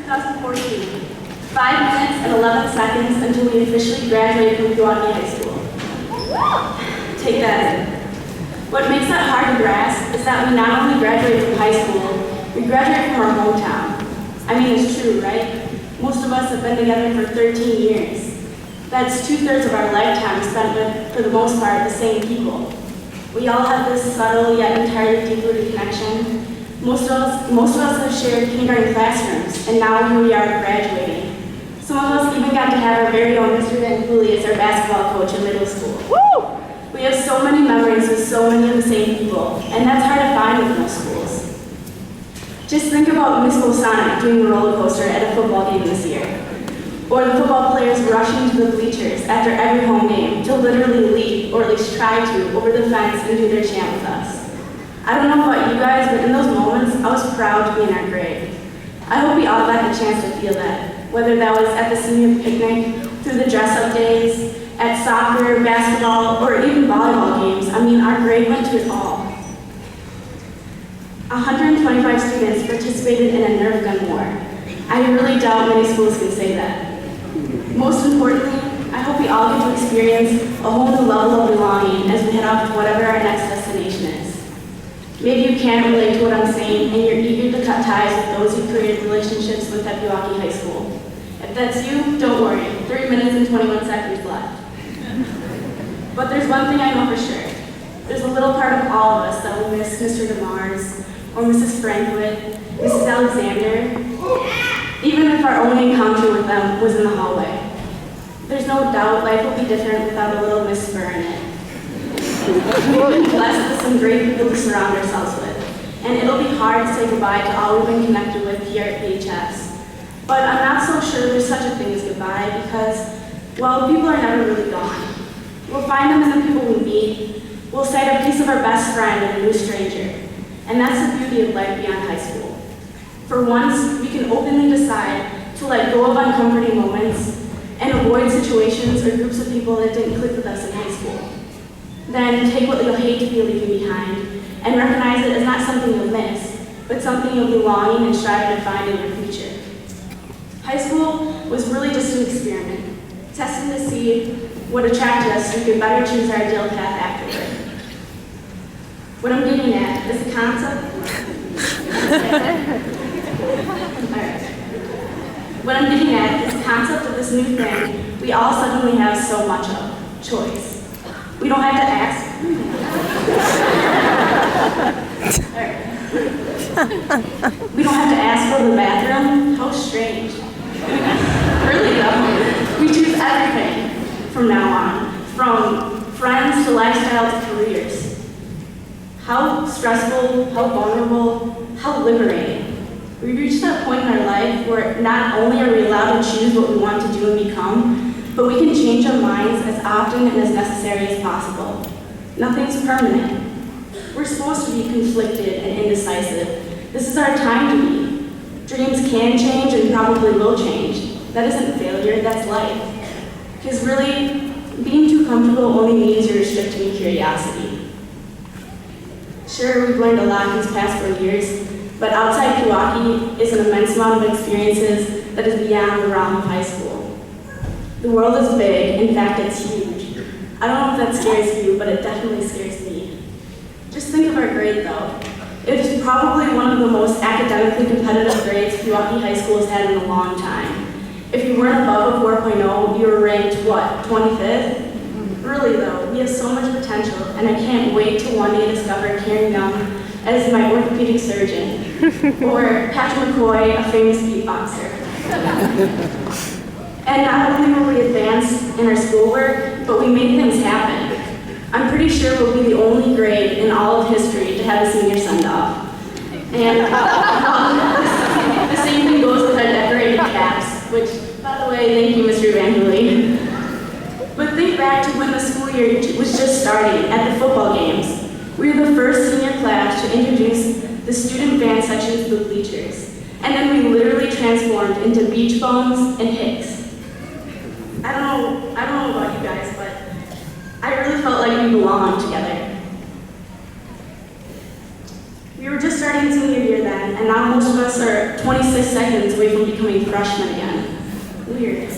2014. 5 minutes and 11 seconds until we officially graduate from Pewaukee High School. Take that in. What makes that hard to grasp is that we not only graduate from high school, we graduate from our hometown. I mean, it's true, right? Most of us have been together for 13 years. That's 2/3 of our lifetime spent with, for the most part, the same people. We all have this subtle yet entirely deep-rooted connection. Most of us have shared kindergarten classrooms, and now here we are graduating. Some of us even got to have our very own Mr. Van Hooley as our basketball coach in middle school. Woo! We have so many memories with so many of the same people, and that's hard to find with most schools. Just think about Miss Bosonic doing the roller coaster at a football game this year, or the football players rushing to the bleachers after every home game to literally leap, or at least try to, over the fence and do their chant with us. I don't know about you guys, but in those moments, I was proud to be in our grade. I hope we all got the chance to feel that, whether that was at the senior picnic, through the dress-up days, at soccer, basketball, or even volleyball games. I mean, our grade went to it all. 125 students participated in a Nerf gun war. I really doubt many schools can say that. Most importantly, I hope we all get to experience a whole new level of belonging as we head off to whatever our next destination is. Maybe you can't relate to what I'm saying and you're eager to cut ties with those who created relationships with at Pewaukee High School. If that's you, don't worry, 3 minutes and 21 seconds left. But there's one thing I know for sure. There's a little part of all of us that will miss Mr. DeMars, or Mrs. Frankwit, Mrs. Alexander, even if our only encounter with them was in the hallway. There's no doubt life will be different without a little Miss Spur in it. We've been blessed with some great people to surround ourselves with, and it'll be hard to say goodbye to all we've been connected with here at PHS. But I'm not so sure there's such a thing as goodbye because, well, people are never really gone. We'll find them in the people we meet. We'll sight a piece of our best friend in a new stranger. And that's the beauty of life beyond high school. For once, we can openly decide to let go of uncomfortable moments and avoid situations or groups of people that didn't click with us in high school. Then take what you'll hate to be leaving behind and recognize it as not something you'll miss, but something you'll be longing and striving to find in your future. High school was really just an experiment, testing to see what attracted us so we could better choose our ideal path afterward. What I'm getting at is the concept. Alright. What I'm getting at is the concept of this new thing we all suddenly have so much of, choice. We don't have to ask. We don't have to ask for the bathroom. How strange. Really though, we choose everything from now on, from friends to lifestyle to careers. How stressful, how vulnerable, how liberating. We reached that point in our life where not only are we allowed to choose what we want to do and become, but we can change our minds as often and as necessary as possible. Nothing's permanent. We're supposed to be conflicted and indecisive. This is our time to be. Dreams can change and probably will change. That isn't failure, that's life. Because really, being too comfortable only means you're restricting curiosity. Sure, we've learned a lot these past 4 years, but outside Pewaukee is an immense amount of experiences that is beyond the realm of high school. The world is big, in fact, it's huge. I don't know if that scares you, but it definitely scares me. Just think of our grade, though. It is probably one of the most academically competitive grades Pewaukee High School has had in a long time. If you weren't above a 4.0, you were ranked, what, 25th? Really though, we have so much potential, and I can't wait to one day discover Karen Young as my orthopedic surgeon, or Patrick McCoy, a famous beatboxer. And not only were we advanced in our schoolwork, but we made things happen. I'm pretty sure we'll be the only grade in all of history to have a senior send-off. And the same thing goes with our decorated caps, which, by the way, thank you, Mr. Van Hooley. But think back to when the school year was just starting at the football games. We were the first senior class to introduce the student band section to the bleachers. And then we literally transformed into beach bums and hicks. I don't know about you guys, but I really felt like we belonged together. We were were just starting senior year then, and now most of us are 26 seconds away from becoming freshmen again. Weird.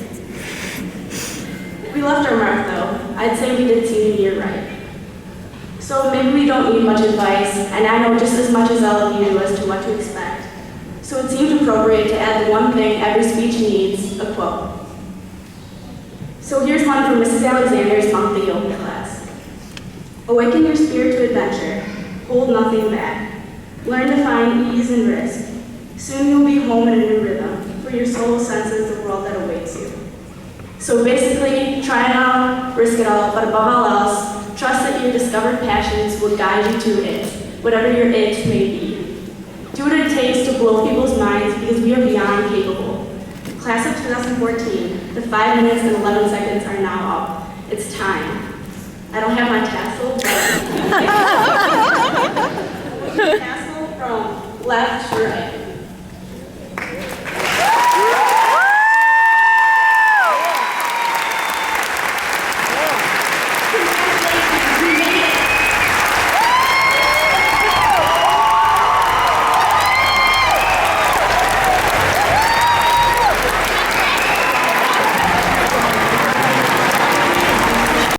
We left our mark though. I'd say we did senior year right. So maybe we don't need much advice, and I know just as much as all of you as to what to expect. So it seemed appropriate to add the one thing every speech needs, a quote. So here's one from Mrs. Alexander's monthly yoga class. Awaken your spirit to adventure. Hold nothing back. Learn to find ease and risk. Soon you'll be home in a new rhythm, for your soul senses the world that awaits you. So basically, try it out, risk it all, but above all else, trust that your discovered passions will guide you to it, whatever your it may be. Do what it takes to blow people's minds because we are beyond capable. Class of 2014, the 5 minutes and 11 seconds are now up. It's time. I don't have my tassel, but tassel from left to right.